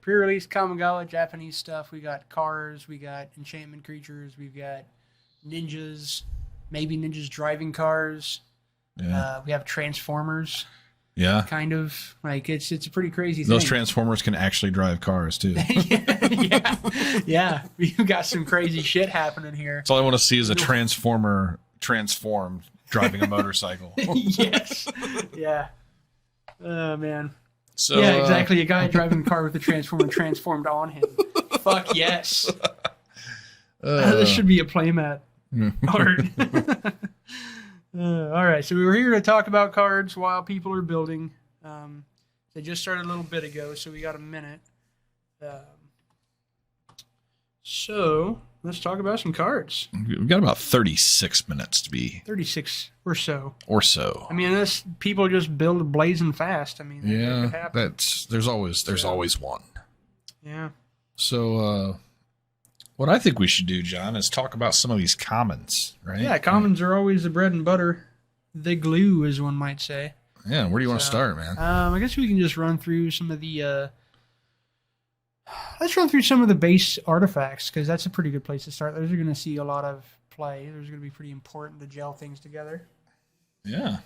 pre-release Kamigawa Japanese stuff. We got cars, we got enchantment creatures, we've got ninjas, maybe ninjas driving cars. Yeah. We have transformers. Yeah. Kind of. Like, it's a pretty crazy thing. Those transformers can actually drive cars, too. Yeah. We've got some crazy shit happening here. That's all I want to see is a transformer transformed driving a motorcycle. Yes. Yeah. Oh, man. So, yeah, exactly. A guy driving a car with a transformer transformed on him. Fuck yes. This should be a playmat art. All right, so we were here to talk about cards while people are building. They just started a little bit ago, so we got a minute. So let's talk about some cards. We've got about 36 minutes to be. 36 or so. I mean, unless people just build blazing fast. I mean, yeah, there's always one. Yeah. So what I think we should do, John, is talk about some of these commons, right? Yeah, commons are always the bread and butter, the glue, as one might say. Yeah, where do you want to start, man? I guess we can just run through some of the. Let's run through some of the base artifacts, because that's a pretty good place to start. Those are going to see a lot of play. Those are going to be pretty important to gel things together. Yeah.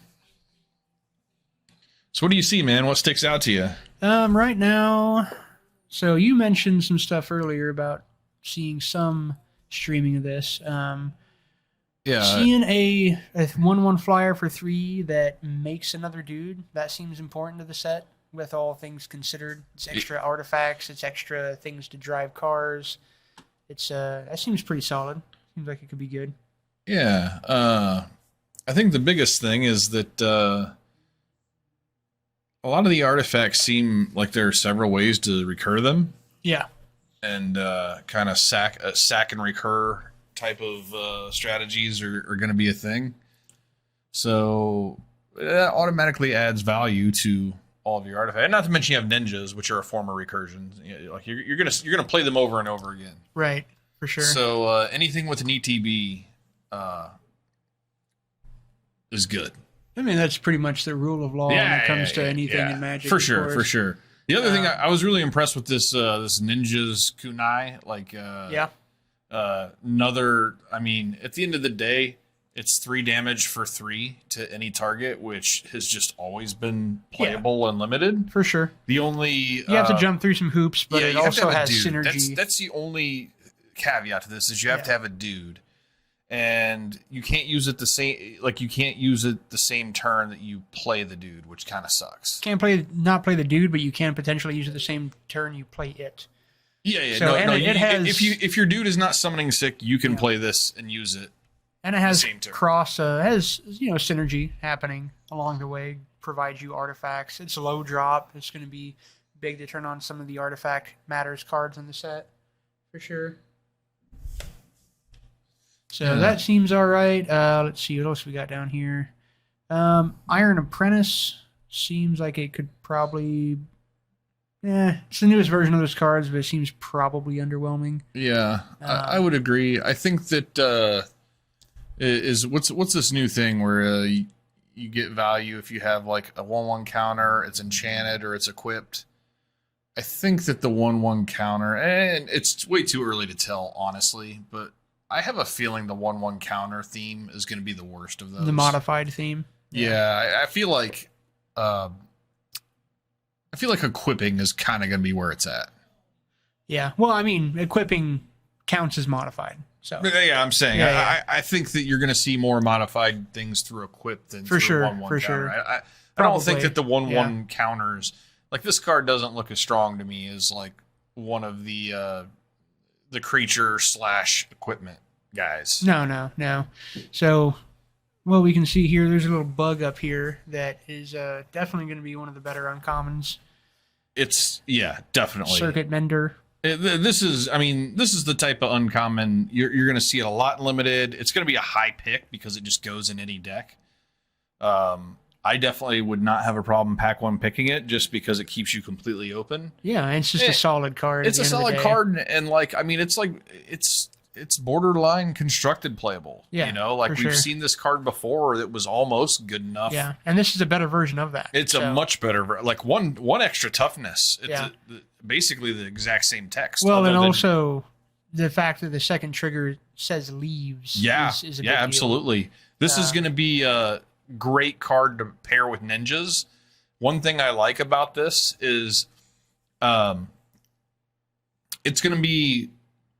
So what do you see, man? What sticks out to you? Right now, so you mentioned some stuff earlier about seeing some streaming of this. Seeing a 1/1 flyer for 3 that makes another dude, that seems important to the set. With all things considered, it's extra artifacts, it's extra things to drive cars. It's that seems pretty solid. Seems like it could be good. Yeah, I think the biggest thing is that a lot of the artifacts seem like there are several ways to recur them. Yeah, and kind of sack and recur type of strategies are going to be a thing. So that automatically adds value to all of your artifacts. And not to mention you have ninjas, which are a form of recursion. Like you're gonna play them over and over again. Right, for sure. So anything with an ETB is good. I mean, that's pretty much the rule of law when it comes to anything in Magic. For sure. The other thing, I was really impressed with this ninjas kunai. Like, another. I mean, at the end of the day, it's 3 damage for 3 to any target, which has just always been playable and limited. For sure. The only you have to jump through some hoops, but it also has synergy. That's the only caveat to this is you have to have a dude, and you can't use it the same. Like you can't use it the same turn that you play the dude, which kind of sucks. Can't not play the dude, but you can potentially use it the same turn you play it. Yeah. So, it has, if your dude is not summoning sick, you can play this and use it. And it has synergy happening along the way, provides you artifacts. It's a low drop. It's going to be big to turn on some of the artifact matters cards in the set, for sure. So that seems all right. Let's see what else we got down here. Iron Apprentice seems like it could probably... it's the newest version of those cards, but it seems probably underwhelming. Yeah, I would agree. I think that... what's this new thing where you get value if you have like a 1/1 counter, it's enchanted or it's equipped. I think that the 1/1 counter, and it's way too early to tell, honestly, but I have a feeling the 1/1 counter theme is going to be the worst of those. The modified theme. Yeah, I feel like equipping is kind of going to be where it's at. Yeah, well, I mean, equipping counts as modified. So yeah, I'm saying I think that you're going to see more modified things through equip than through 1/1 counter. Sure. I don't think that the 1/1 counters, like this card doesn't look as strong to me as like one of the creature / equipment guys. No. So what we can see here, there's a little bug up here that is definitely going to be one of the better uncommons. It's definitely Circuit Mender. This is the type of uncommon you're going to see it a lot limited. It's going to be a high pick because it just goes in any deck. I definitely would not have a problem pack 1 picking it just because it keeps you completely open. Yeah, and it's just a solid card. It's a solid card, and it's borderline constructed playable. Yeah, we've seen this card before that was almost good enough. Yeah, and this is a better version of that. It's a much better, like one extra toughness. basically the exact same text. Well, and also the fact that the second trigger says leaves. Yeah, is a yeah, big absolutely. This is going to be a great card to pair with ninjas. One thing I like about this is, it's going to be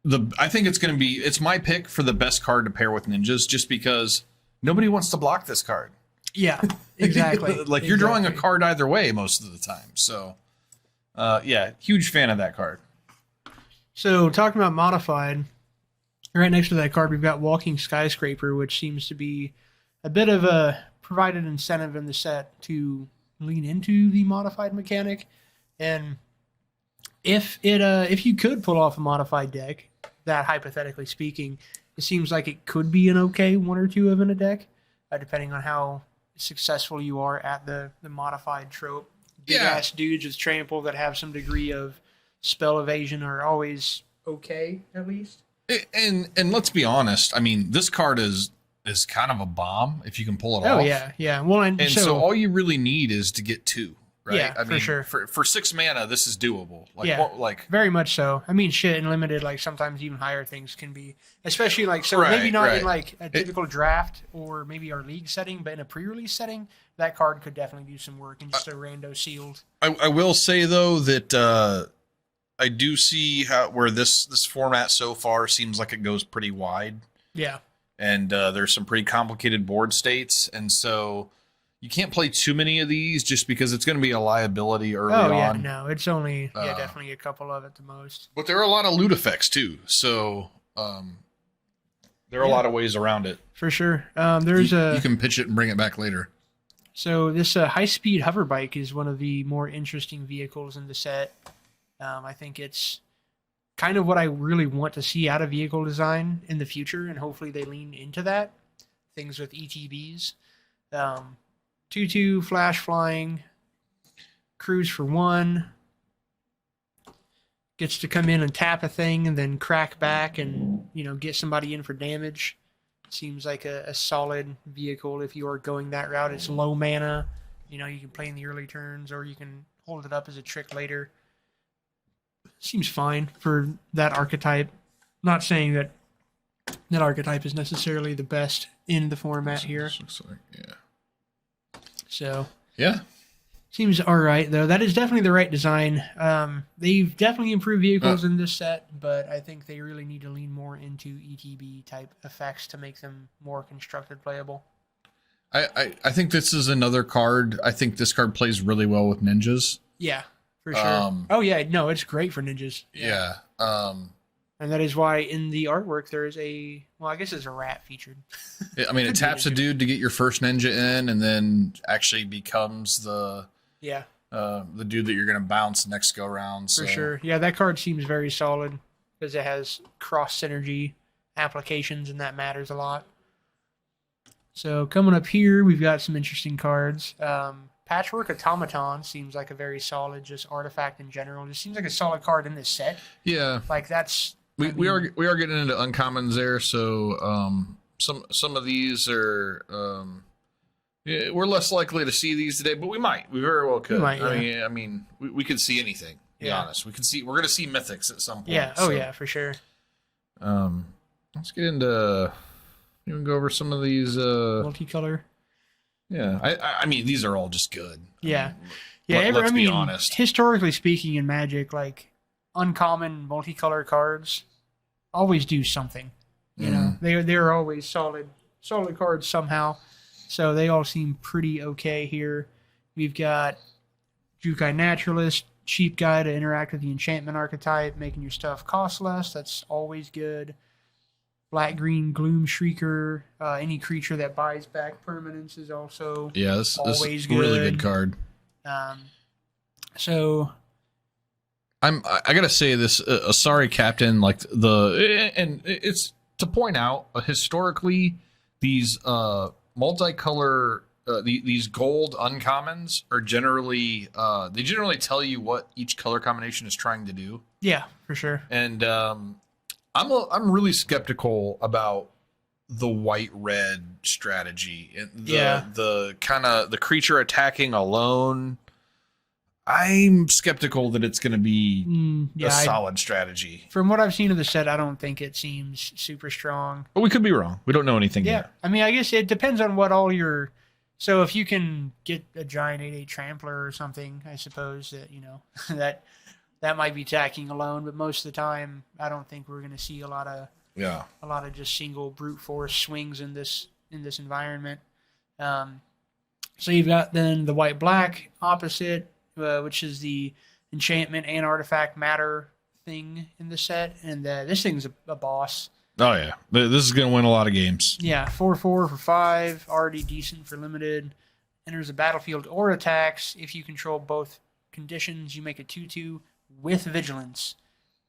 it's my pick for the best card to pair with ninjas, just because nobody wants to block this card. Yeah, exactly. You're drawing a card either way most of the time. So, yeah, huge fan of that card. So, talking about modified, right next to that card, we've got Walking Skyscraper, which seems to be a bit of a provided incentive in the set to lean into the modified mechanic. And if you could pull off a modified deck, that hypothetically speaking, it seems like it could be an okay 1 or 2 of in a deck, depending on how successful you are at the modified trope. Big ass dudes with trample that have some degree of spell evasion are always okay, at least. And let's be honest, I mean, this card is kind of a bomb if you can pull it off. Oh yeah. Well, and so all you really need is to get 2. Right? Yeah, I mean, for sure. For 6 mana, this is doable. Very much so. I mean, shit, in limited, sometimes even higher things can be, especially maybe not in a typical draft or maybe our league setting, but in a pre-release setting, that card could definitely do some work in just a rando sealed. I will say though that I do see where this format so far seems like it goes pretty wide. Yeah. And there's some pretty complicated board states, and so you can't play too many of these just because it's going to be a liability early on. Oh, yeah, no. It's only, definitely a couple of at the most. But there are a lot of loot effects, too. So there are a lot of ways around it. For sure. You can pitch it and bring it back later. So this high-speed hover bike is one of the more interesting vehicles in the set. I think it's kind of what I really want to see out of vehicle design in the future, and hopefully they lean into that. Things with ETBs. 2/2 flash flying, cruise for 1, gets to come in and tap a thing and then crack back and get somebody in for damage. Seems like a solid vehicle if you are going that route. It's low mana, you can play in the early turns or you can hold it up as a trick later. Seems fine for that archetype. Not saying that archetype is necessarily the best in the format here. Looks like, yeah. So yeah, seems all right though. That is definitely the right design. They've definitely improved vehicles in this set, but I think they really need to lean more into ETB type effects to make them more constructed playable. I think this is another card. I think this card plays really well with ninjas. Yeah, for sure. It's great for ninjas. Yeah. And that is why in the artwork there is I guess there's a rat featured. I mean, it taps a dude to get your first ninja in, and then actually becomes the dude that you're going to bounce next go round. So. For sure. Yeah, that card seems very solid because it has cross synergy applications, and that matters a lot. So coming up here, we've got some interesting cards. Patchwork Automaton seems like a very solid just artifact in general. It just seems like a solid card in this set. Yeah. We are getting into uncommons there, so some of these are we're less likely to see these today, but we very well could. I mean, we could see anything. To be honest, we're going to see mythics at some point. Yeah. Oh yeah, for sure. Let's get into. You can go over some of these multicolor. Yeah, I mean these are all just good. Yeah, let's be honest. Historically speaking, in Magic, uncommon multicolor cards always do something. You know, they're always solid cards somehow. So they all seem pretty okay here. We've got Jukai Naturalist, cheap guy to interact with the enchantment archetype, making your stuff cost less. That's always good. Black green Gloom Shrieker. Any creature that buys back permanence is also this always is good. A really good card. So I gotta say this. Sorry, Captain. And it's to point out historically these multicolor these gold uncommons are generally they generally tell you what each color combination is trying to do. Yeah, for sure. And I'm really skeptical about the white-red strategy. The kind of the creature attacking alone. I'm skeptical that it's going to be Yeah, a solid strategy. From what I've seen of the set, I don't think it seems super strong. But we could be wrong. We don't know anything yet. I mean, I guess it depends on what all your... So if you can get a giant 8/8 trampler or something, I suppose that, you know, that might be tacking alone. But most of the time, I don't think we're going to see a lot of just single brute force swings in this environment. So you've got then the white-black opposite, which is the enchantment and artifact matter thing in the set. And this thing's a boss. Oh, yeah. This is going to win a lot of games. Yeah, 4/4 for 5, already decent for limited. Enters the battlefield or attacks. If you control both conditions, you make a 2/2 with vigilance.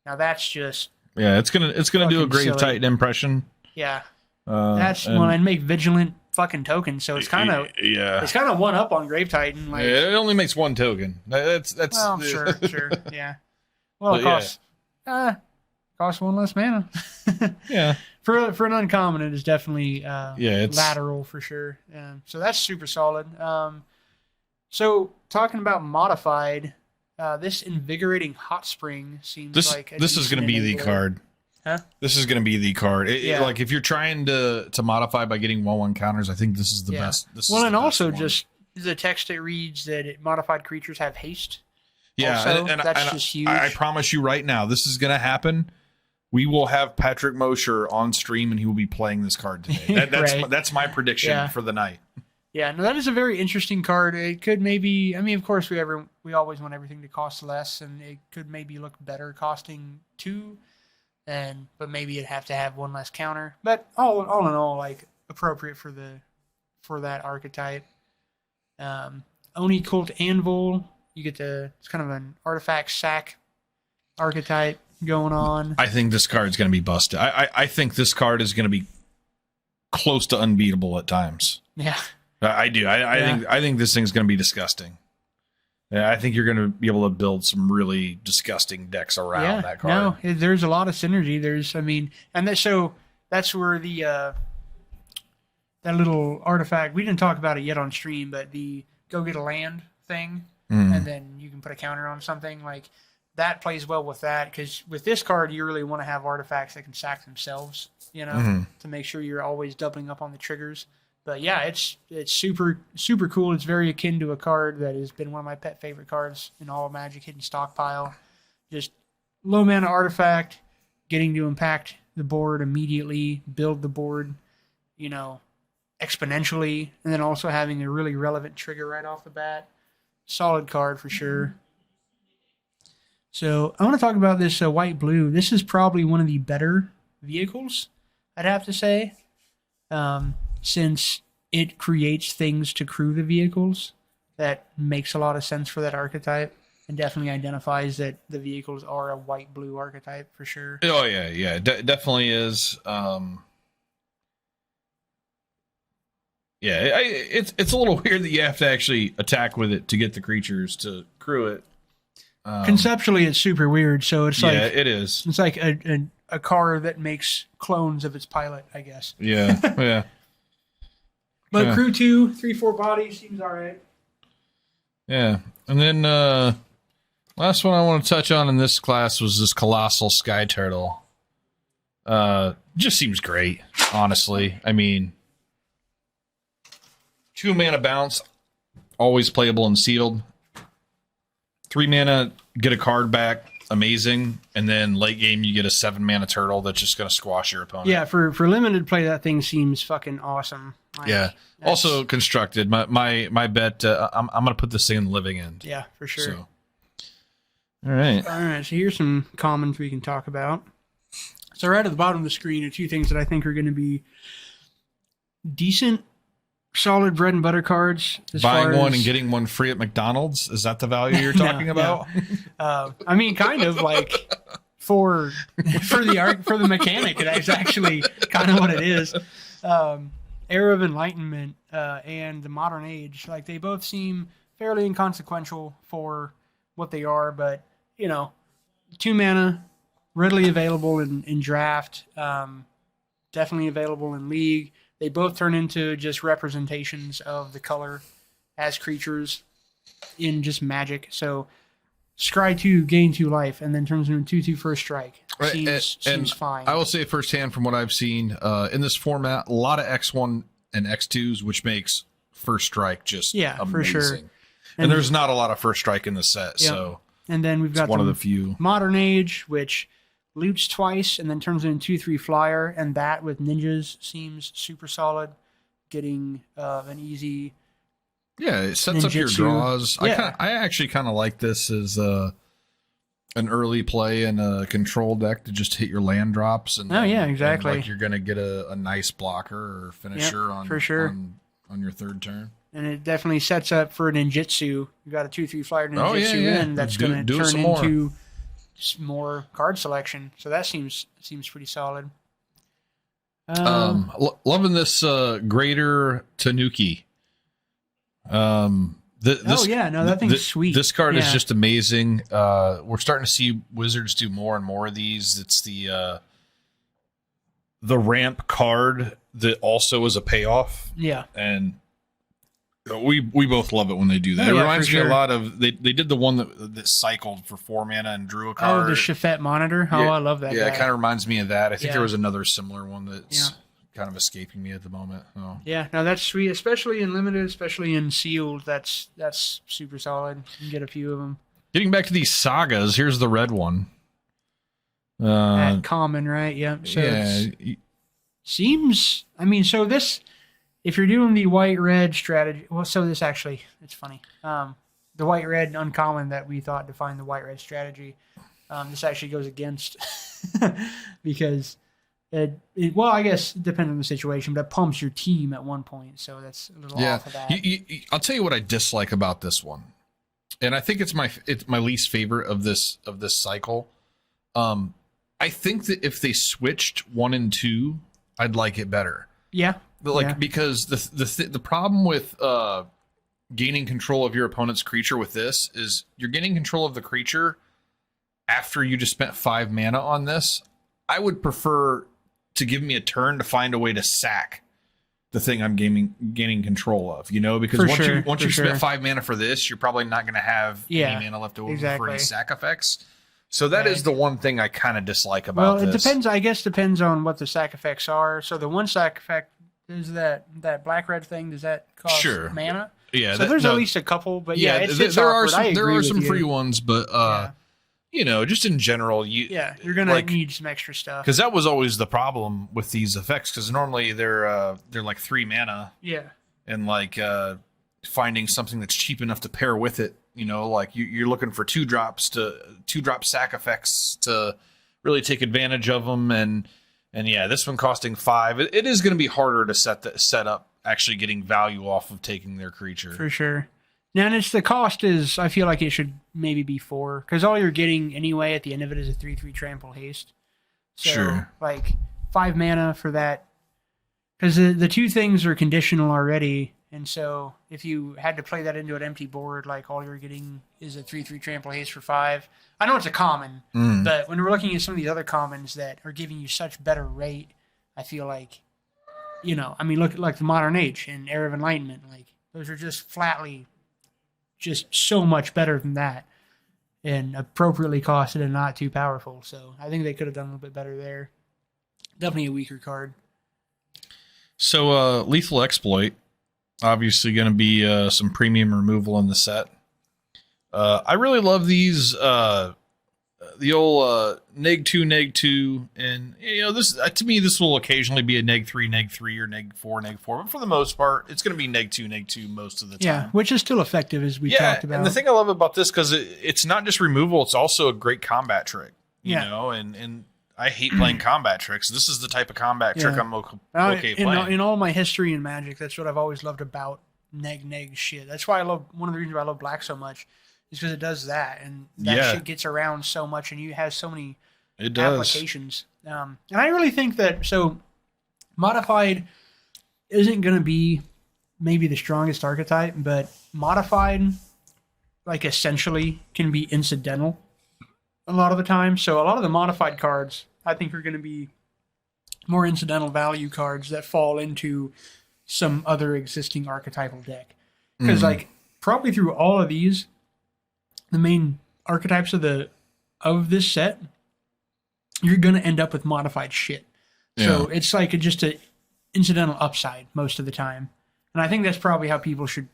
Now that's just... Yeah, it's gonna do a Grave Titan impression. Yeah. And make vigilant fucking tokens, so it's kind of one up on Grave Titan. Like, it only makes one token. That's well, sure, yeah. Well, it costs one less mana. Yeah. For an uncommon, it is definitely it's lateral for sure. So that's super solid. So talking about modified, this invigorating hot spring seems like this is going to be the card. Huh? This is going to be the card. Like if you're trying to modify by getting 1/1 counters, I think this is the best. Also just the text it reads that modified creatures have haste. Yeah, also, that's just huge. I promise you right now, this is going to happen. We will have Patrick Mosher on stream, and he will be playing this card today. That's my prediction for the night. Yeah, no, that is a very interesting card. It could maybe, I mean, of course, we always want everything to cost less, and it could maybe look better costing 2. But maybe it'd have to have 1 less counter. But all in all, like appropriate for that archetype. Oni Cult Anvil, you get it's kind of an artifact sack archetype going on. I think this card's going to be busted. I think this card is going to be close to unbeatable at times. Yeah, I do. I think this thing's going to be disgusting. Yeah, I think you're going to be able to build some really disgusting decks around that card. No, there's a lot of synergy. That's where the that little artifact, we didn't talk about it yet on stream, but the go get a land thing, and then you can put a counter on something, like that plays well with that, because with this card, you really want to have artifacts that can sack themselves, to make sure you're always doubling up on the triggers. But yeah, it's super, super cool. It's very akin to a card that has been one of my pet favorite cards in all of Magic, Hidden Stockpile. Just low mana artifact, getting to impact the board immediately, build the board, exponentially, and then also having a really relevant trigger right off the bat. Solid card for sure. So I want to talk about this white-blue. This is probably one of the better vehicles, I'd have to say. Since it creates things to crew the vehicles, that makes a lot of sense for that archetype, and definitely identifies that the vehicles are a white-blue archetype for sure. Oh, yeah. Definitely is. It's a little weird that you have to actually attack with it to get the creatures to crew it. Conceptually, it's super weird. So it's it is. It's like a car that makes clones of its pilot, I guess. Yeah, yeah. But crew 2, 3/4 body seems all right. Yeah, and then last one I want to touch on in this class was this Colossal Sky Turtle. Just seems great, honestly. I mean, 2 mana bounce, always playable and sealed. 3 mana, get a card back, amazing. And then late game, you get a 7 mana turtle that's just going to squash your opponent. Yeah, for limited play, that thing seems fucking awesome. Also constructed. My bet, I'm going to put this thing in the living end. Yeah, for sure. So. All right. So here's some commons we can talk about. So right at the bottom of the screen are 2 things that I think are going to be decent, solid bread and butter cards. Buying one and getting one free at McDonald's? Is that the value you're talking about? I mean, kind of like for the mechanic, that's actually kind of what it is. Era of Enlightenment and the Modern Age, like they both seem fairly inconsequential for what they are, but 2 mana, readily available in draft, definitely available in league. They both turn into just representations of the color as creatures. in just magic. So scry 2, gain 2 life, and then turns into a 2/2 first strike. Right. Seems fine. I will say firsthand from what I've seen in this format, a lot of X1 and X2s, which makes first strike just amazing. For sure. And there's not a lot of first strike in the set, so and then we've got one of the few. Modern Age, which loots twice and then turns into 2/3 flyer, and that with ninjas seems super solid. Getting an easy. Yeah, it sets up your draws. Yeah. I actually kind of like this as an early play in a control deck to just hit your land drops. And exactly. And, like, you're going to get a nice blocker or finisher on your third turn. And it definitely sets up for ninjutsu. You got a 2/3 flyer ninjutsu in that's going to turn into more card selection. So that seems pretty solid. Loving this Greater Tanuki. That thing's sweet. This card is just amazing. We're starting to see Wizards do more and more of these. It's the ramp card that also is a payoff. Yeah, and we both love it when they do that. It reminds me a lot of they did the one that cycled for 4 mana and drew a card. Oh, the Shafet Monitor. Oh, I love that. Yeah, it kind of reminds me of that. I think there was another similar one that's kind of escaping me at the moment. Oh. Yeah, no, that's sweet, especially in limited, especially in sealed. That's super solid. You can get a few of them. Getting back to these sagas, here's the red one. At common, right? Yeah. So seems. I mean, so this. If you're doing the white-red strategy, this actually, it's funny. The white-red uncommon that we thought defined the white-red strategy, this actually goes against because I guess it depends on the situation, but it pumps your team at one point, so that's a little off of that. I'll tell you what I dislike about this one, and I think it's my least favorite of this cycle. I think that if they switched 1 and 2, I'd like it better. Yeah. Because the problem with gaining control of your opponent's creature with this is you're getting control of the creature after you just spent 5 mana on this. I would prefer to give me a turn to find a way to sack the thing I'm gaining control of, because once you spent 5 mana for this, you're probably not going to have any mana left over for any sack effects. So that is the one thing I kind of dislike about this. Well, it depends on what the sack effects are. So the one sack effect is that black-red thing. Does that cost mana? Yeah. So there's at least a couple, but there are some free ones, but just in general, you're gonna need some extra stuff. Because that was always the problem with these effects. Because normally they're like 3 mana. Yeah. And finding something that's cheap enough to pair with it. You're looking for 2-drop sack effects to really take advantage of them, and this one costing 5. It is going to be harder to set up actually getting value off of taking their creature for sure. Now, and the cost is, I feel like it should maybe be 4 because all you're getting anyway at the end of it is a 3/3 trample haste. So, sure. 5 mana for that because the 2 things are conditional already. And so if you had to play that into an empty board, all you're getting is a 3/3 trample haste for 5. I know it's a common, but when we're looking at some of these other commons that are giving you such better rate, I feel like, look at the Modern Age and Era of Enlightenment. Those are just flatly just so much better than that and appropriately costed and not too powerful. So I think they could have done a little bit better there. Definitely a weaker card. So Lethal Exploit. Obviously going to be some premium removal in the set. I really love these, the old neg 2, and this to me this will occasionally be a neg 3, or neg 4, but for the most part it's going to be neg 2 most of the time. Yeah, which is still effective as we talked about. And the thing I love about this because it's not just removal; it's also a great combat trick. And I hate playing combat tricks. This is the type of combat trick I'm okay playing. In all my history in Magic, that's what I've always loved about neg shit. That's why one of the reasons why I love black so much is because it does that, and that shit gets around so much, and you have so many applications. And I really think that modified isn't going to be maybe the strongest archetype, but modified essentially can be incidental a lot of the time. So a lot of the modified cards, I think, are going to be more incidental value cards that fall into some other existing archetypal deck. Because probably through all of these, the main archetypes of this set, you're going to end up with modified shit. So it's like just an incidental upside most of the time. And I think that's probably how people should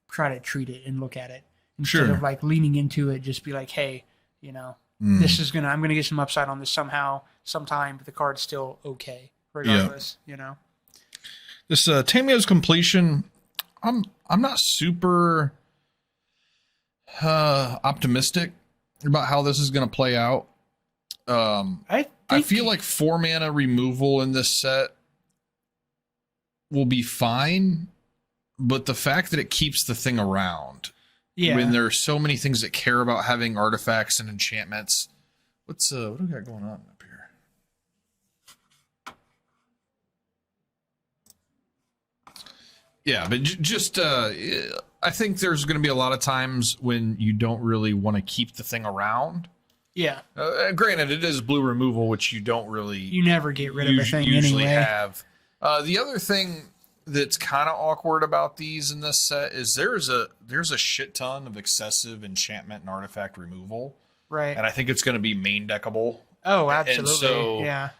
try to treat it and look at it. Instead of like leaning into it, just be like, hey, this is I'm going to get some upside on this somehow, sometime, but the card's still okay, regardless, This Tamiyo's completion, I'm not super optimistic about how this is going to play out. I feel like 4 mana removal in this set will be fine, but the fact that it keeps the thing around when there are so many things that care about having artifacts and enchantments. What do we got going on up here? Yeah, but just I think there's going to be a lot of times when you don't really want to keep the thing around. Yeah. Granted, it is blue removal, which you don't really... You never get rid of a thing usually anyway. have. The other thing that's kind of awkward about these in this set is there's a shit ton of excessive enchantment and artifact removal. Right. And I think it's going to be main deckable. Oh, absolutely. And so yeah.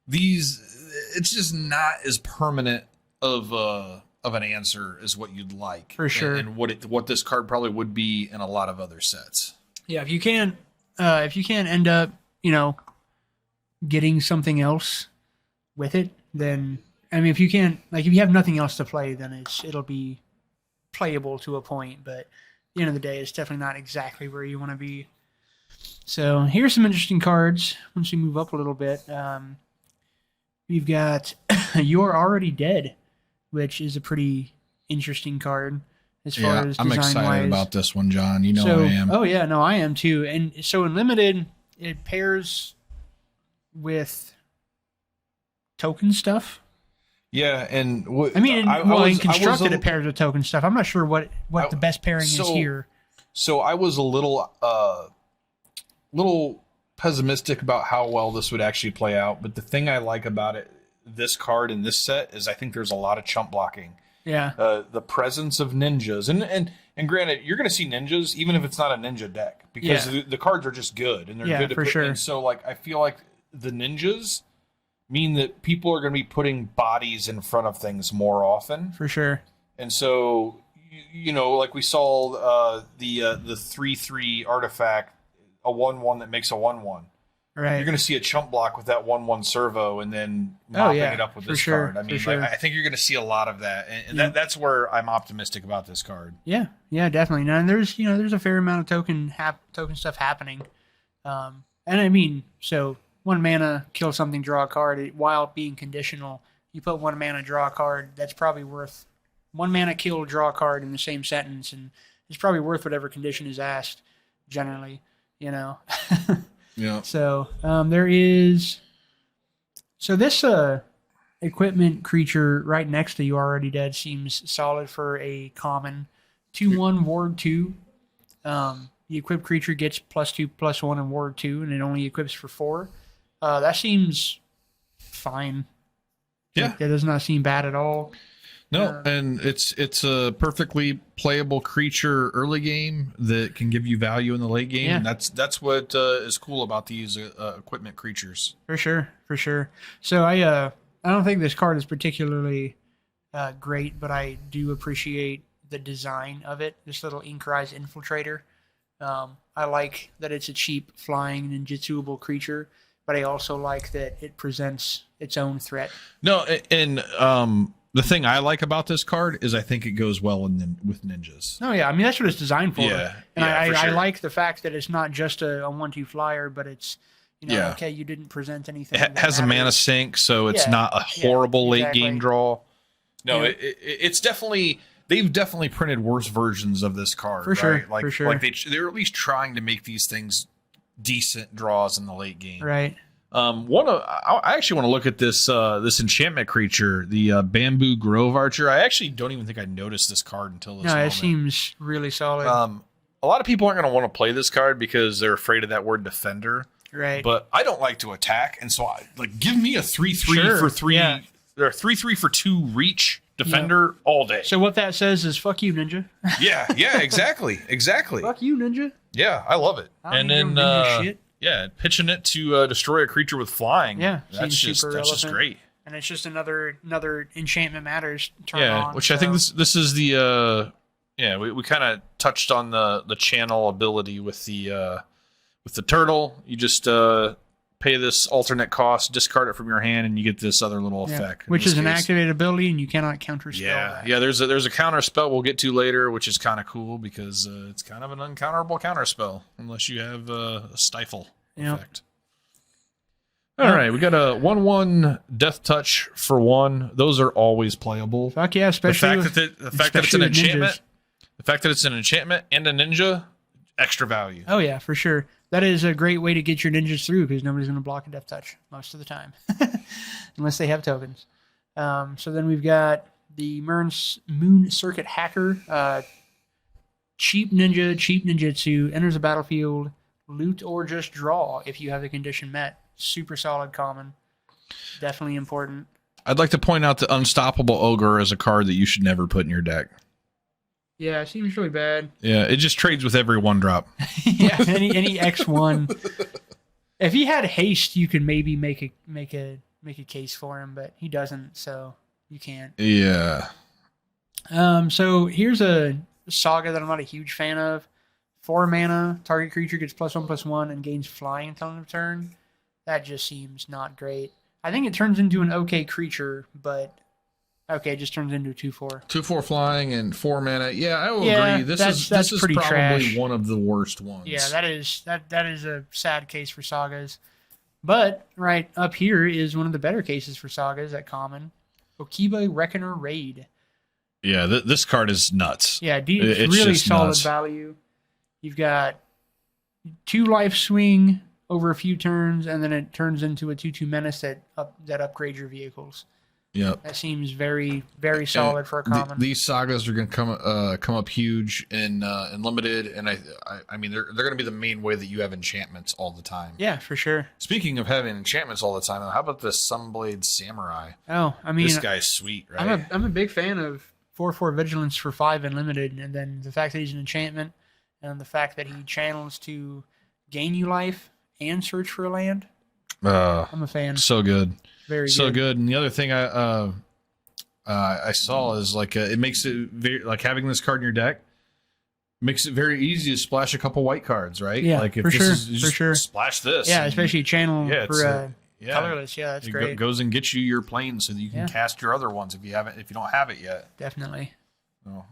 It's just not as permanent of an answer as what you'd like. For sure. And what this card probably would be in a lot of other sets. Yeah, if you can't end up, getting something else with it, then if you can't, if you have nothing else to play, then it'll be playable to a point, but at the end of the day, it's definitely not exactly where you want to be. So here's some interesting cards. Once we move up a little bit, we've got You're Already Dead, which is a pretty interesting card. As far as I'm excited about this one, John. I am. Oh yeah, no, I am too. And so in limited, it pairs with token stuff. Yeah, and in constructed, it pairs with token stuff. I'm not sure what the best pairing is here. So I was a little pessimistic about how well this would actually play out. But the thing I like about this card in this set is I think there's a lot of chump blocking. Yeah. The presence of ninjas. And granted, you're going to see ninjas even if it's not a ninja deck because the cards are just good and they're good to for sure. And so I feel like the ninjas mean that people are going to be putting bodies in front of things more often. For sure. And so like we saw the 3/3 artifact, a 1/1 that makes a 1/1. Right. You're going to see a chump block with that 1/1 servo and then mopping it up with this card. I mean, I think you're going to see a lot of that. And that's where I'm optimistic about this card. Yeah. Yeah, definitely. Now, there's a fair amount of token stuff happening. So 1 mana, kill something, draw a card. While being conditional, you put 1 mana, draw a card. That's probably worth 1 mana, kill, draw a card in the same sentence. And it's probably worth whatever condition is asked, generally, Yeah. So this equipment creature right next to You Already Dead seems solid for a common 2/1 ward 2. The equipped creature gets +2/+1 in ward 2, and it only equips for 4. That seems fine. Yeah, that does not seem bad at all. No, and it's a perfectly playable creature early game that can give you value in the late game. Yeah. And that's what is cool about these equipment creatures. For sure. So I don't think this card is particularly great, but I do appreciate the design of it. This little Incaris Infiltrator. I like that it's a cheap flying ninjutsuable creature, but I also like that it presents its own threat. No, and the thing I like about this card is I think it goes well with ninjas. Oh, yeah. That's what it's designed for. Yeah. And for sure. I like the fact that it's not just a 1/2 flyer, but it's, okay, you didn't present anything. It has a mana sink, so it's not a horrible late game draw. No, it's definitely... They've definitely printed worse versions of this card. For sure. Right? For sure. Like they're at least trying to make these things decent draws in the late game. Right. I actually want to look at this enchantment creature, the Bamboo Grove Archer. I actually don't even think I noticed this card until this moment. It seems really solid. A lot of people aren't going to want to play this card because they're afraid of that word defender. Right. But I don't like to attack, and so give me a 3/3 for 3 they're 3/3 for 2 reach defender all day. So what that says is fuck you, Ninja. Yeah, exactly. Fuck you, Ninja. Yeah, I love it. And then shit. yeah, pitching it to destroy a creature with flying. Yeah, that's just great. And it's just another enchantment matters turn on. Which I think this is the we kind of touched on the channel ability with the turtle. You just pay this alternate cost, discard it from your hand, and you get this other little effect. Which is an activated ability, and you cannot counterspell that. Yeah, there's a counter spell we'll get to later, which is kind of cool because it's kind of an uncounterable counter spell unless you have a stifle effect. All right, we got a 1/1 Death Touch for 1. Those are always playable. Fuck yeah, especially the fact that it's an enchantment. The fact that it's an enchantment and a ninja, extra value. Oh yeah, for sure. That is a great way to get your ninjas through because nobody's going to block a Death Touch most of the time, unless they have tokens. So then we've got the Moon Circuit Hacker, cheap ninjutsu, enters the battlefield, loot or just draw if you have the condition met. Super solid common. Definitely important. I'd like to point out that Unstoppable Ogre is a card that you should never put in your deck. Yeah, it seems really bad. Yeah, it just trades with every 1-drop. Yeah, any X1. If he had haste, you could maybe make a case for him, but he doesn't, so you can't. Yeah. So here's a saga that I'm not a huge fan of. 4 mana, target creature gets +1/+1 and gains flying until end of turn. That just seems not great. I think it turns into an okay creature, but okay, it just turns into a 2/4. 2/4 flying and 4 mana. Yeah, I will agree. This is pretty probably trash. one of the worst ones. Yeah, that is a sad case for sagas. But right up here is one of the better cases for sagas at common. Okiba Reckoner Raid. Yeah, this card is nuts. Yeah, it's really solid nuts. value. You've got 2 life swing over a few turns, and then it turns into a 2/2 menace that upgrades your vehicles. Yep. That seems very, very solid for a common. These sagas are going to come up huge in limited, and I mean they're going to be the main way that you have enchantments all the time. Yeah, for sure. Speaking of having enchantments all the time, how about this Sunblade Samurai? Oh, I mean, this guy's sweet, right? I'm a big fan of 4/4 Vigilance for 5 in limited, and then the fact that he's an enchantment, and the fact that he channels to gain you life and search for a land. I'm a fan. So good. Very so good. And the other thing I saw is like it makes it very, like having this card in your deck makes it very easy to splash a couple white cards, right? Yeah, like if for this sure. Splash this. Yeah, especially channel for yeah. colorless. Yeah, that's great. Goes and gets you your planes so that you can cast your other ones if you don't have it yet. Definitely. Oh. All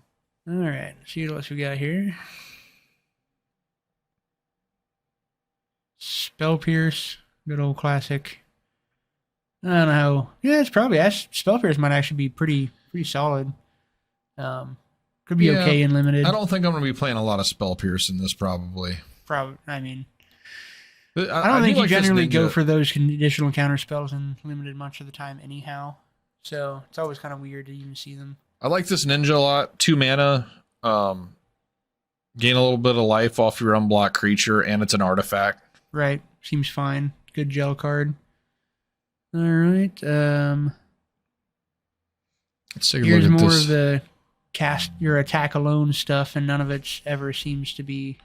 right. Let's see what else we got here. Spell Pierce, good old classic. I don't know. Yeah, it's probably Spell Pierce might actually be pretty solid. Could be okay in limited. I don't think I'm going to be playing a lot of Spell Pierce in this probably. I mean, I don't think you generally go for those conditional counter spells in limited much of the time anyhow. So it's always kind of weird to even see them. I like this ninja a lot. 2 mana. Gain a little bit of life off your unblocked creature, and it's an artifact. Right. Seems fine. Good gel card. All right. Let's take a Here's look at more this. of the cast your attack alone stuff, and none of it ever seems to be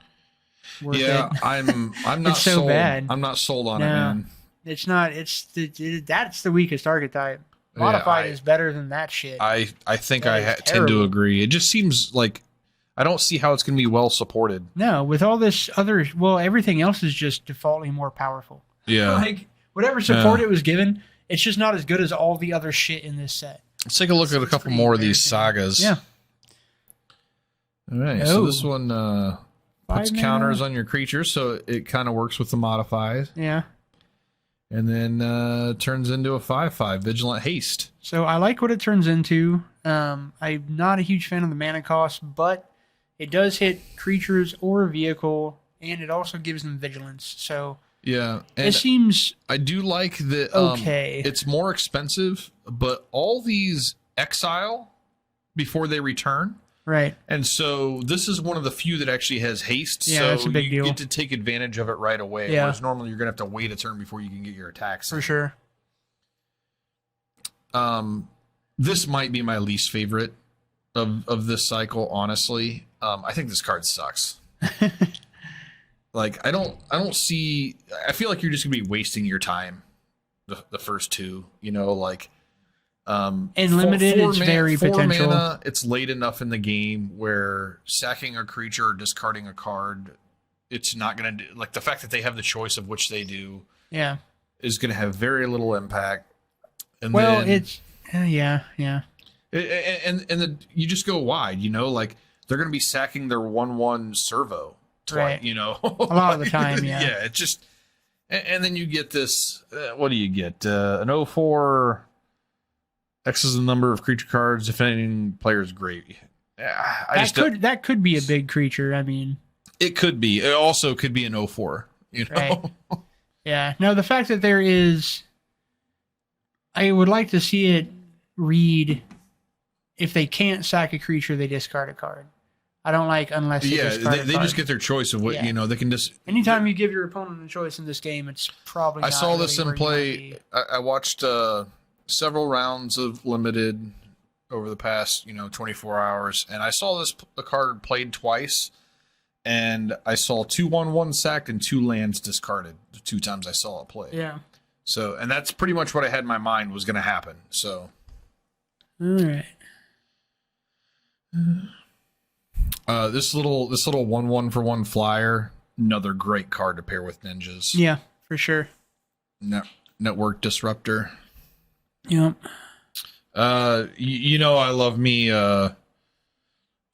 worth it. I'm not It's so sold. bad. I'm not sold on it, man. It's not. That's the weakest archetype. Modified is better than that shit. I think I tend to agree. It just seems like I don't see how it's going to be well supported. No, with all this other, everything else is just defaultly more powerful. Yeah. Like, whatever support it was given, it's just not as good as all the other shit in this set. Let's take a look at a couple more of these sagas. Yeah. All right, so this one puts counters on your creatures, so it kind of works with the modified. Yeah. And then turns into a 5/5 Vigilant Haste. So I like what it turns into. I'm not a huge fan of the mana cost, but it does hit creatures or a vehicle, and it also gives them vigilance. So yeah, and it seems I do like that. Okay, it's more expensive, but all these exile before they return. Right. And so this is one of the few that actually has haste. Yeah, so that's a big deal. You get to take advantage of it right away. Yeah. Whereas normally you're going to have to wait a turn before you can get your attacks. For sure. This might be my least favorite of this cycle, honestly. I think this card sucks. Like, I don't see. I feel like you're just gonna be wasting your time. The first two, like. And limited, it's very potential. Mana, it's late enough in the game where sacking a creature or discarding a card, it's not going to do. Like, the fact that they have the choice of which they do, is going to have very little impact. And it's yeah. And you just go wide, like they're going to be sacking their 1/1 servo, right? A lot of the time, yeah. It just, and then you get this. What do you get? An 0/4. X is the number of creature cards defending players great. That could be a big creature. I mean, it could be. It also could be an 0/4. Right. Yeah. No, the fact that there is, I would like to see it read. If they can't sack a creature, they discard a card. I don't like unless they discard they just get their choice of what they can just. Anytime you give your opponent a choice in this game, it's probably. I saw this in play. I watched. Several rounds of limited over the past 24 hours, and I saw the card played twice, and I saw 2/1/1 sacked and 2 lands discarded the 2 times I saw it play. Yeah. So, and that's pretty much what I had in my mind was going to happen. So, all right. This little 1/1 for 1 flyer, another great card to pair with ninjas. Yeah, for sure. Network disruptor. Yep. I love me. I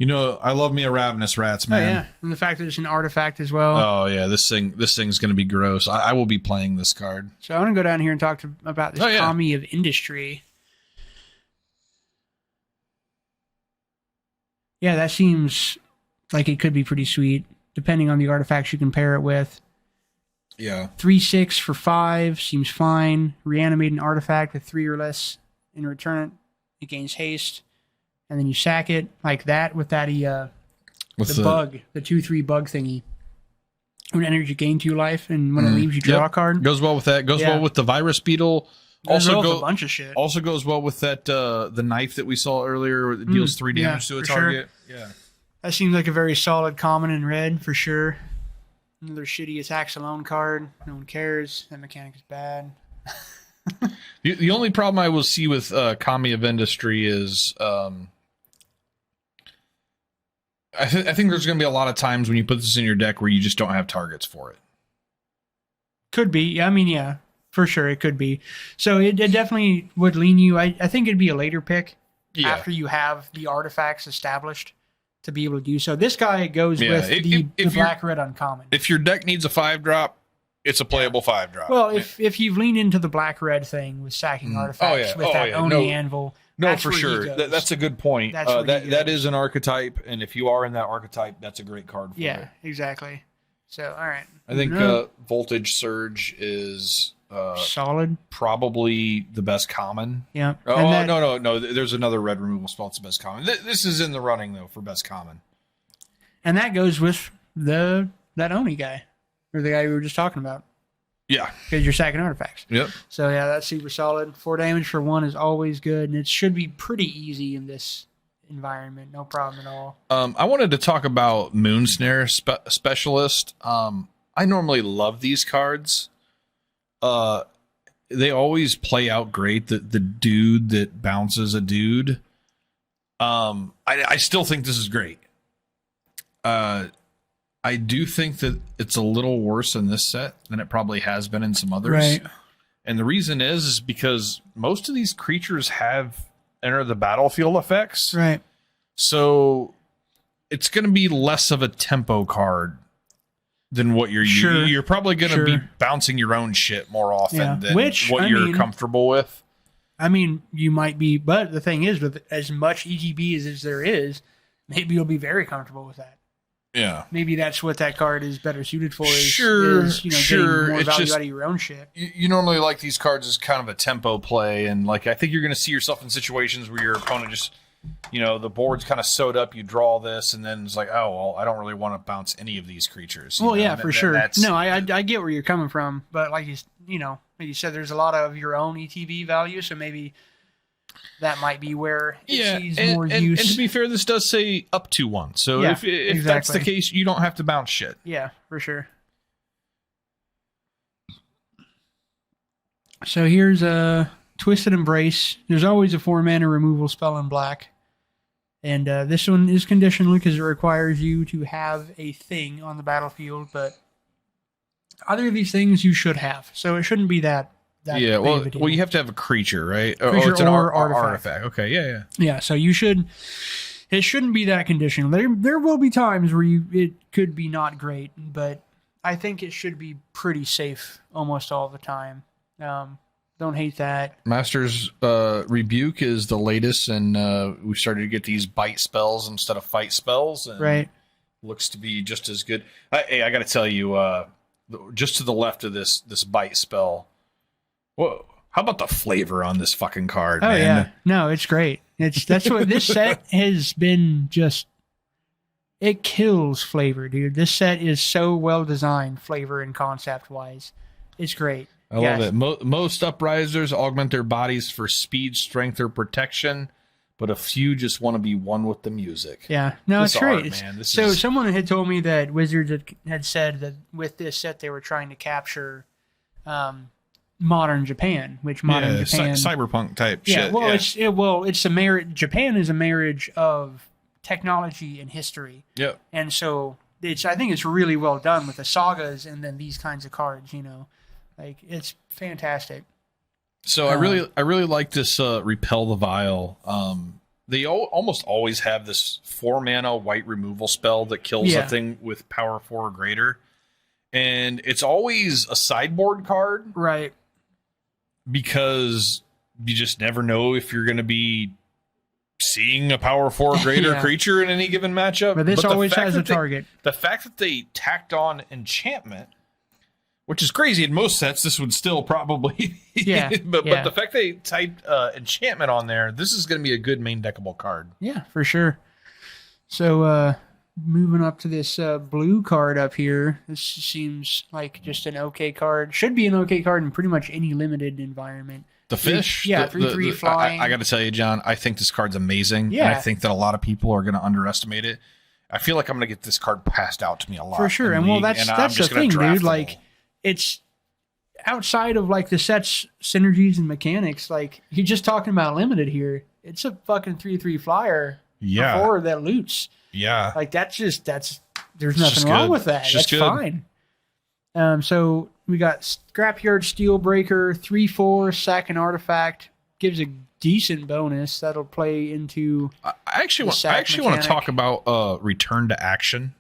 love me a ravenous rats, man. Oh, yeah, and the fact that it's an artifact as well. Oh yeah, this thing's gonna be gross. I will be playing this card. So I want to go down here and talk about this Kami of Industry. Yeah, that seems like it could be pretty sweet, depending on the artifacts you can pair it with. Yeah. 3/6 for 5 seems fine. Reanimate an artifact with 3 or less and return it. It gains haste. And then you sack it like that with that bug, the 2/3 bug thingy. When energy gain 2 life, and when it leaves, you draw a card. Goes well with that. Goes well with the virus beetle. Also a bunch of shit. Also goes well with that the knife that we saw earlier that deals 3 damage to a target. Sure. Yeah. That seems like a very solid common in red for sure. Another shitty attacks alone card. No one cares. That mechanic is bad. The only problem I will see with Kami of Industry is I think there's going to be a lot of times when you put this in your deck where you just don't have targets for it. Could be. I mean, yeah, for sure it could be. So it definitely would lean you. I think it'd be a later pick after you have the artifacts established to be able to do so. This guy goes with the black-red uncommon. If your deck needs a 5-drop, it's a playable 5-drop. Well, if you've leaned into the black-red thing with sacking artifacts with that Oni Anvil, no, for sure. That's a good point. That is an archetype, and if you are in that archetype, that's a great card for it. Yeah, exactly. So, all right. I think Voltage Surge is solid. Probably the best common. Yeah. Oh, no. There's another red removal spell that's the best common. This is in the running, though, for best common. And that goes with that Oni guy, or the guy we were just talking about. Yeah. Because you're sacking artifacts. Yep. So, yeah, that's super solid. 4 damage for 1 is always good, and it should be pretty easy in this environment. No problem at all. I wanted to talk about Moon Snare Specialist. I normally love these cards. They always play out great. The dude that bounces a dude. I still think this is great. I do think that it's a little worse in this set than it probably has been in some others. Right. And the reason is because most of these creatures have enter the battlefield effects. Right. So it's going to be less of a tempo card than what you're using. You're probably going to be bouncing your own shit more often than what you're comfortable with. I mean, you might be, but the thing is, with as much ETB as there is, maybe you'll be very comfortable with that. Yeah. Maybe that's what that card is better suited for. Is getting more value out of your own shit. You normally like these cards as kind of a tempo play, and I think you're going to see yourself in situations where your opponent just, the board's kind of sewed up, you draw this, and then it's like, oh, well, I don't really want to bounce any of these creatures. Well, yeah, for sure. No, I get where you're coming from, but like you said, there's a lot of your own ETB value, so maybe that might be where it sees and, more and, use. And to be fair, this does say up to 1. So Yeah, if that's the case, you don't have to bounce shit. Yeah, for sure. So here's a Twisted Embrace. There's always a 4-mana removal spell in black. And this one is conditional because it requires you to have a thing on the battlefield, but other of these things you should have. So it shouldn't be that big of a deal. Well, you have to have a creature, right? Creature it's an or artifact. Okay, yeah. Yeah, so you should. It shouldn't be that conditional. There will be times where it could be not great, but I think it should be pretty safe almost all the time. Don't hate that. Master's Rebuke is the latest, and we started to get these bite spells instead of fight spells. And right. Looks to be just as good. I got to tell you, just to the left of this bite spell, whoa! How about the flavor on this fucking card? Oh man? Yeah, no, it's great. That's what this set has been. Just it kills flavor, dude. This set is so well designed, flavor and concept wise. It's great. I love it. Most uprisers augment their bodies for speed, strength, or protection, but a few just want to be one with the music. Yeah, no, it's great. Man. Someone had told me that Wizards had said that with this set they were trying to capture modern Japan, which modern Japan cyberpunk type shit. It's a marriage. Japan is a marriage of technology and history. Yep. And so I think it's really well done with the sagas and then these kinds of cards. Like it's fantastic. So I really like this Repel the Vile. They almost always have this 4-mana white removal spell that kills a thing with power 4 or greater, and it's always a sideboard card, right? Because you just never know if you're going to be seeing a power 4 or greater creature in any given matchup. But this always has a target. The fact that they tacked on enchantment, which is crazy. In most sets, this would still probably... But the fact they typed enchantment on there, this is going to be a good main deckable card. Yeah, for sure. So, moving up to this blue card up here, this seems like just an okay card. Should be an okay card in pretty much any limited environment. The fish? 3/3 flying. I got to tell you, John, I think this card's amazing. Yeah. And I think that a lot of people are going to underestimate it. I feel like I'm going to get this card passed out to me a lot. For sure. And that's the thing, dude. Like... It's outside of like the set's synergies and mechanics. Like you're just talking about limited here. It's a fucking 3/3 flyer. Before that loots. Yeah. Like there's nothing wrong with that. That's fine. So we got Scrapyard Steelbreaker, 3/4, sack an artifact, gives a decent bonus that'll play into. I actually want to talk about return to action.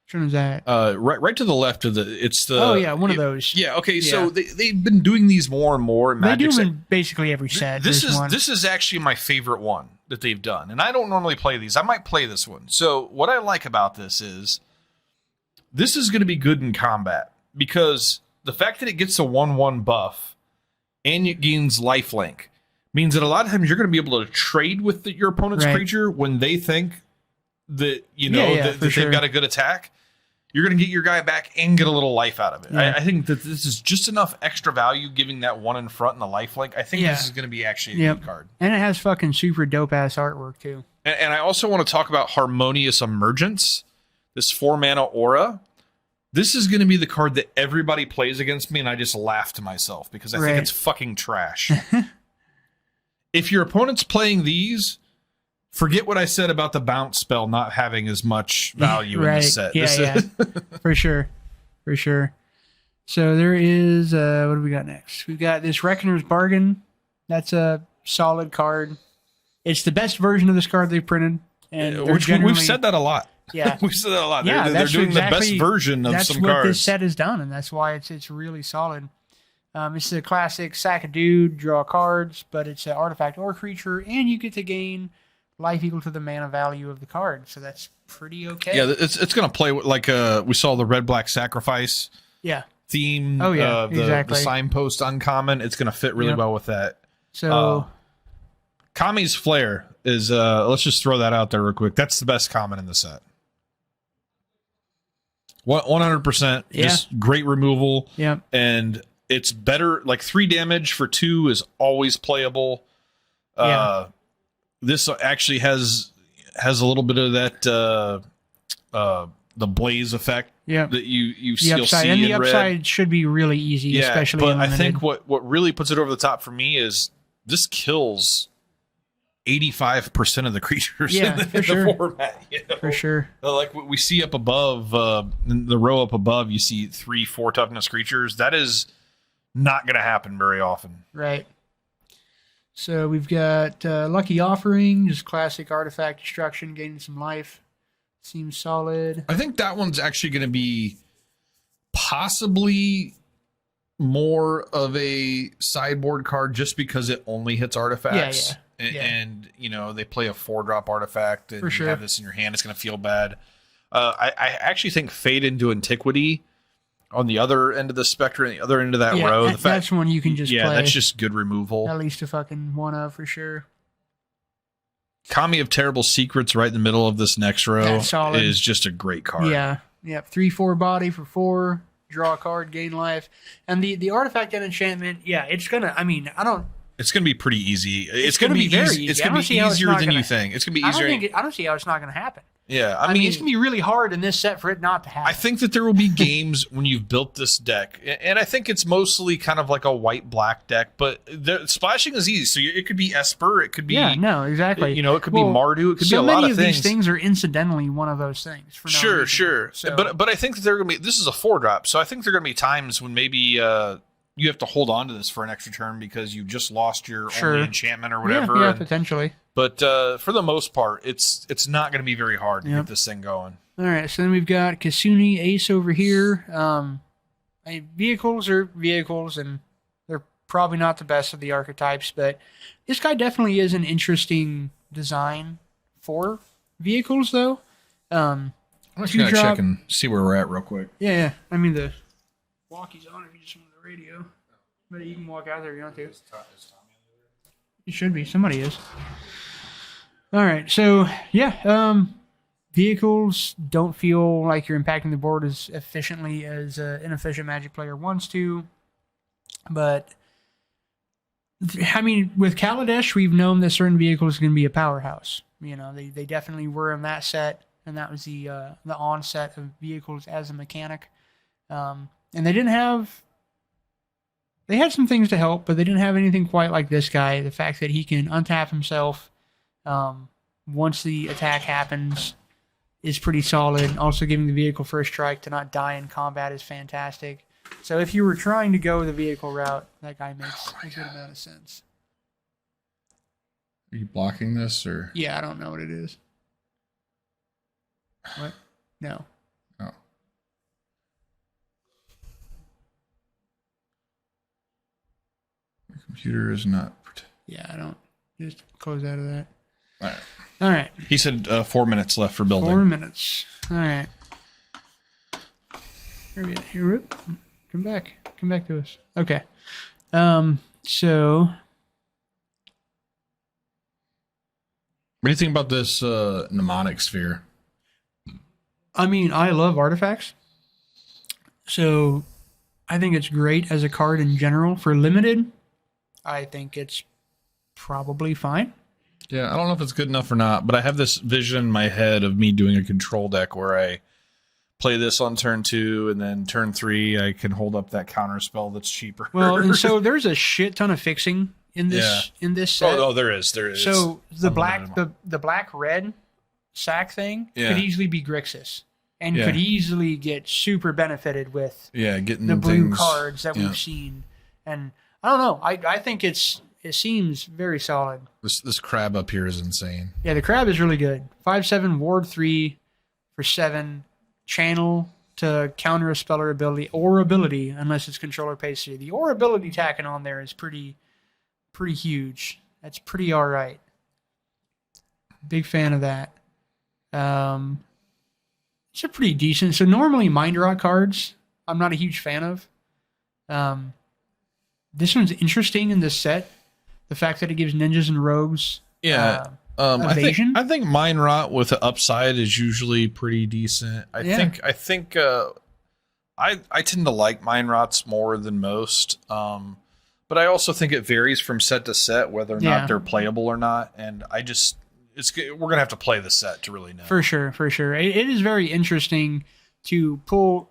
Which one is that? Right to the left of one of those. Yeah, okay, so they've been doing these more and more in Magic. They do them in basically every set. This is actually my favorite one that they've done. And I don't normally play these. I might play this one. So what I like about this is going to be good in combat because the fact that it gets a 1/1 buff and it gains lifelink means that a lot of times you're going to be able to trade with your opponent's creature when they think that that they've got a good attack. You're going to get your guy back and get a little life out of it. Yeah. I think that this is just enough extra value giving that one in front and the lifelink. I think this is going to be actually a good card. And it has fucking super dope ass artwork too. And I also want to talk about Harmonious Emergence, this 4-mana aura. This is going to be the card that everybody plays against me, and I just laugh to myself because I think it's fucking trash. If your opponent's playing these, forget what I said about the bounce spell not having as much value in the set. Yeah. For sure. So there is, what do we got next? We've got this Reckoner's Bargain. That's a solid card. It's the best version of this card they've printed. And we've said that a lot. Yeah. We've said that a lot. Yeah, they're doing the best version of some cards. That's what this set has done, and that's why it's really solid. It's a classic sack a dude, draw cards, but it's an artifact or creature, and you get to gain life equal to the mana value of the card, so that's pretty okay. Yeah, it's going to play like we saw the red-black sacrifice theme. Oh, yeah, the signpost uncommon. It's going to fit really well with that. So, Kami's Flare is, let's just throw that out there real quick. That's the best common in the set. 100%. Just great removal. Yeah. And it's better, like 3 damage for 2 is always playable. This actually has a little bit of that the blaze effect that you still see and in the upside should be really easy, especially but in I limited. think what really puts it over the top for me is this kills 85% of the creatures in the format. You know? For sure. Like what we see up above, in the row up above, you see 3-4 toughness creatures. That is not going to happen very often. Right. So we've got Lucky Offering, just classic artifact destruction, gaining some life. Seems solid. I think that one's actually going to be possibly more of a sideboard card just because it only hits artifacts. And you know, they play a 4-drop artifact and you have this in your hand, it's going to feel bad. I actually think Fade into Antiquity on the other end of the spectrum, the other end of that row. That's one you can just play. That's just good removal. At least a fucking one of for sure. Kami of Terrible Secrets right in the middle of this next row is just a great card. Yeah. Yep. 3/4 body for 4. Draw a card, gain life. And the artifact and enchantment, it's gonna it's gonna be pretty easy. It's gonna be very easy. It's gonna be easier than you think. It's gonna be easier. I don't see how it's not gonna happen. Yeah, I mean, it's going to be really hard in this set for it not to happen. I think that there will be games when you've built this deck, and I think it's mostly kind of like a white-black deck, but splashing is easy. So it could be Esper, it could be... Yeah, no, exactly. You know, it could be Mardu, it could be a lot of things. So many of these things are incidentally one of those things. For no reason. Sure. So. But I think that they're going to be... This is a 4-drop, so I think there are going to be times when maybe... you have to hold on to this for an extra turn because you just lost your only enchantment or whatever. Yeah, potentially. But for the most part, it's not going to be very hard to get this thing going. All right, so then we've got Kasuni Ace over here. Vehicles are vehicles, and they're probably not the best of the archetypes, but this guy definitely is an interesting design for vehicles, though. I'm just going to check and see where we're at real quick. Yeah. I mean, the walkie's on if you just want the radio. But you can walk out there if you want to. It should be. Somebody is. All right. So, vehicles don't feel like you're impacting the board as efficiently as an inefficient Magic player wants to. But, I mean, with Kaladesh, we've known that certain vehicles are going to be a powerhouse. You know, they definitely were in that set, and that was the onset of vehicles as a mechanic. And they didn't have... They had some things to help, but they didn't have anything quite like this guy. The fact that he can untap himself once the attack happens is pretty solid. Also, giving the vehicle first strike to not die in combat is fantastic. So if you were trying to go the vehicle route, that guy makes a good amount of sense. Are you blocking this, or? Yeah, I don't know what it is. What? No. Oh. The computer is not. Yeah, I don't. Just close out of that. All right. He said 4 minutes left for building. 4 minutes. All right. Here, come back to us. Okay. So. What do you think about this mnemonic sphere? I mean, I love artifacts. So I think it's great as a card in general. For limited, I think it's probably fine. Yeah, I don't know if it's good enough or not, but I have this vision in my head of me doing a control deck where I play this on turn 2, and then turn 3 I can hold up that counter spell that's cheaper. Well, and so there's a shit ton of fixing in this set. Oh, there is. So the black red sack thing could easily be Grixis, and could easily get super benefited with getting the blue things, cards that we've seen. And I don't know. I think it seems very solid. This crab up here is insane. Yeah, the crab is really good. 5/7 ward 3 for 7. Channel to counter a spell or ability, unless it's controller pays 3. The aura ability tacking on there is pretty huge. That's pretty all right. Big fan of that. It's a pretty decent. So normally Mind Rot cards, I'm not a huge fan of. This one's interesting in this set. The fact that it gives ninjas and rogues evasion. I think Mind Rot with the upside is usually pretty decent. I think I tend to like Mind Rots more than most. But But I also think it varies from set to set whether or not they're playable or not. And we're gonna have to play the set to really know. For sure. It is very interesting to pull,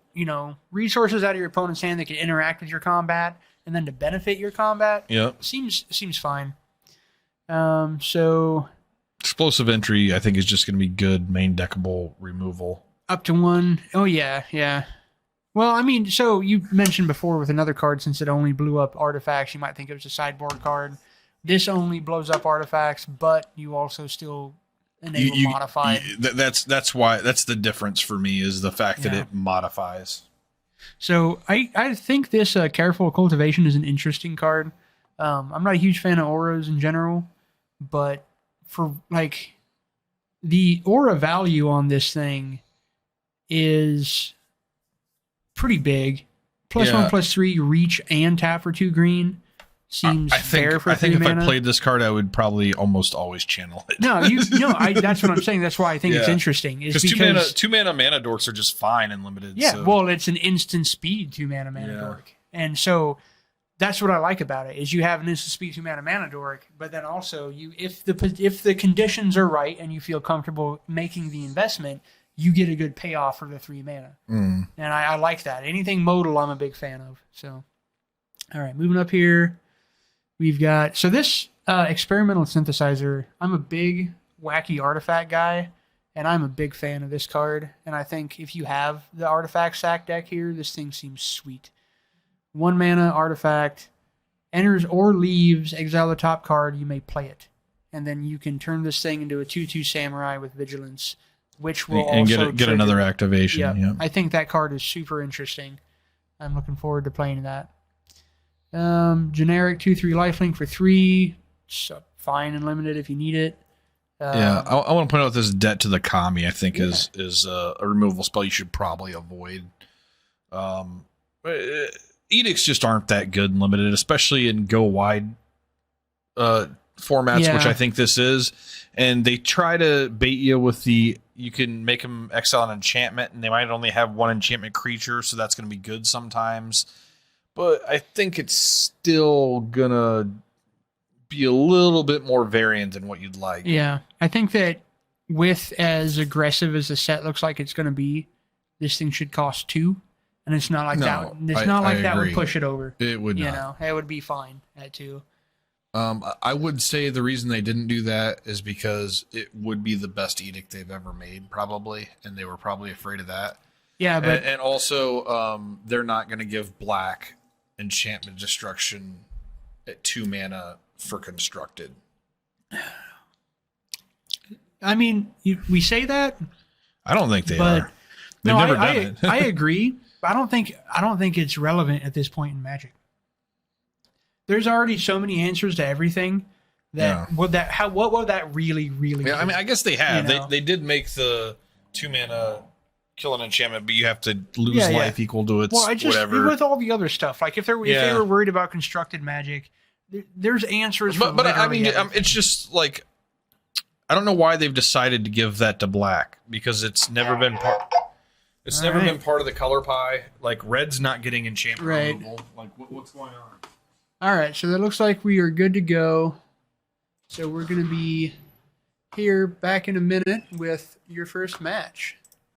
resources out of your opponent's hand that can interact with your combat, and then to benefit your combat. Yeah, seems fine. So explosive entry, I think, is just going to be good main deckable removal. Up to 1. Oh yeah. Well, I mean, so you mentioned before with another card, since it only blew up artifacts, you might think it was a sideboard card. This only blows up artifacts, but you also still enable modify. That's why. That's the difference for me, is the fact that it modifies. So I think this Careful Cultivation is an interesting card. I'm not a huge fan of auras in general, but for the aura value on this thing is pretty big. +1/+3 reach and tap for 2 green seems fair for 3 mana. If I played this card, I would probably almost always channel it. That's what I'm saying. That's why I think it's interesting. Is because 2 mana dorks are just fine and limited. Yeah, so. well, it's an instant speed 2 mana dork, and so that's what I like about it. Is you have an instant speed 2 mana dork, but then also if the conditions are right and you feel comfortable making the investment, you get a good payoff for the 3 mana. And I like that. Anything modal, I'm a big fan of. So, all right, moving up here, we've got this experimental synthesizer. I'm a big wacky artifact guy, and I'm a big fan of this card. And I think if you have the artifact sack deck here, this thing seems sweet. 1 mana artifact, enters or leaves, exile the top card, you may play it. And then you can turn this thing into a 2/2 samurai with vigilance, which will also get another activation. Yeah. I think that card is super interesting. I'm looking forward to playing that. Generic 2/3 lifelink for 3. So fine and limited if you need it. I want to point out this Debt to the Kami, I think, is a removal spell you should probably avoid. Edicts just aren't that good and limited, especially in go wide formats, which I think this is. And they try to bait you with you can make them exile an enchantment, and they might only have 1 enchantment creature, so that's going to be good sometimes. But I think it's still going to be a little bit more variant than what you'd like. Yeah, I think that with as aggressive as the set looks like it's going to be, this thing should cost 2. And it's not like that. It's not like that would push it over. It would not. It would be fine at 2. I would say the reason they didn't do that is because it would be the best edict they've ever made, probably, and they were probably afraid of that. Yeah, but and also they're not going to give black enchantment destruction at 2 mana for constructed. I mean, we say that. I don't think they are. They've never done it. I agree. But I don't think it's relevant at this point in Magic. There's already so many answers to everything that what would that really do? I mean, I guess they have. They did make the 2 mana kill an enchantment, but you have to lose life equal to its whatever. With all the other stuff, like if they were worried about constructed Magic, there's answers. But I mean, it's just like I don't know why they've decided to give that to black, because it's never been part. It's never been part of the color pie. Like red's not getting enchantment removal. Like what's going on? All right, so that looks like we are good to go. So we're going to be here back in a minute with your first match.